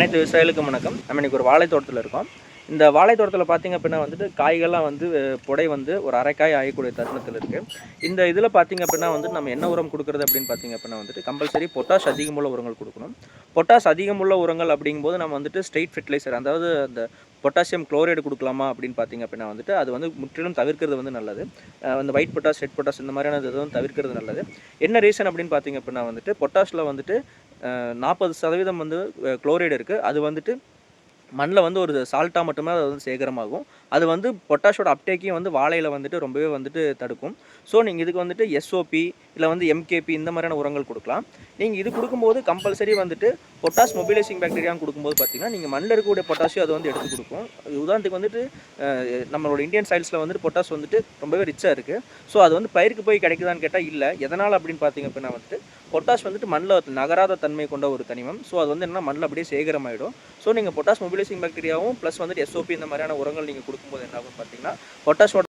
அனைத்து விவசாயிகளுக்கும் வணக்கம். நம்ம இன்னைக்கு ஒரு வாழை தோட்டத்தில் இருக்கோம். இந்த வாழை தோட்டத்தில் பார்த்தீங்க அப்படின்னா வந்துட்டு காய்கள்லாம் வந்து புடை வந்து ஒரு அரைக்காய் ஆகக்கூடிய தருணத்தில் இருக்குது. இந்த இதில் பார்த்தீங்க அப்படின்னா வந்துட்டு நம்ம என்ன உரம் கொடுக்குறது அப்படின்னு பார்த்தீங்க அப்படின்னா வந்துட்டு கம்பல்சரி பொட்டாஷ் அதிகமுள்ள உரங்கள் கொடுக்கணும். பொட்டாஷ் அதிகமுள்ள உரங்கள் அப்படிங்கும்போது நம்ம வந்துட்டு ஸ்ட்ரெயிட் ஃபெர்டிலைசர், அதாவது அந்த பொட்டாசியம் குளோரைடு கொடுக்கலாமா அப்படின்னு பார்த்தீங்க அப்படின்னா வந்துட்டு அது வந்து முற்றிலும் தவிர்க்கிறது வந்து நல்லது. அந்த ஒயிட் பொட்டாஷ், ரெட் பொட்டாஷ் இந்த மாதிரியான இது வந்து தவிர்க்கிறது நல்லது. என்ன ரீசன் அப்படின்னு பார்த்தீங்க அப்படின்னா வந்துட்டு பொட்டாஷில் வந்துட்டு 40% வந்து குளோரைடு இருக்குது. அது வந்துட்டு மண்ணில் வந்து ஒரு சால்ட்டாக மட்டுமே அது வந்து சேகரமாகும். அது வந்து பொட்டாஷோட அப்டேக்கையும் வந்து வாழையில் வந்துட்டு ரொம்பவே வந்துட்டு தடுக்கும். ஸோ நீங்கள் இதுக்கு வந்துட்டு எஸ்ஓபி இல்லை வந்து எம்கேபி இந்த மாதிரியான உரங்கள் கொடுக்கலாம். நீங்கள் இது கொடுக்கும்போது கம்பல்சரி வந்துட்டு பொட்டாஷ் மொபிலைசிங் பாக்டீரியான்னு கொடுக்கும்போது பார்த்தீங்கன்னா நீங்கள் மண்ணில் இருக்கக்கூடிய பொட்டாஷியம் அது வந்து எடுத்து கொடுக்கும். உதாரணத்துக்கு வந்துட்டு நம்மளோட இந்தியன் சாயில்ஸில் வந்துட்டு பொட்டாஷ் வந்துட்டு ரொம்பவே ரிச்சாக இருக்குது. ஸோ அது வந்து பயிருக்கு போய் கிடைக்குதான்னு கேட்டால் இல்லை. எதனால் அப்படின்னு பார்த்தீங்க அப்படின்னா வந்துட்டு பொட்டாஷ் வந்துட்டு மண்ணில் நகராத தன்மை கொண்ட ஒரு தனிமம். ஸோ அது வந்து என்னன்னா மண்ணில் அப்படியே சேகரமாயிடும். ஸோ நீங்கள் பொட்டாஷ் மொபிலைசிங் பாக்டீரியாவும் ப்ளஸ் வந்துட்டு எஸ்ஓபி இந்த மாதிரியான உரங்கள் நீங்கள் கொடுக்கும்போது என்ன ஆகும் பார்த்தீங்கன்னா பொட்டாஷோட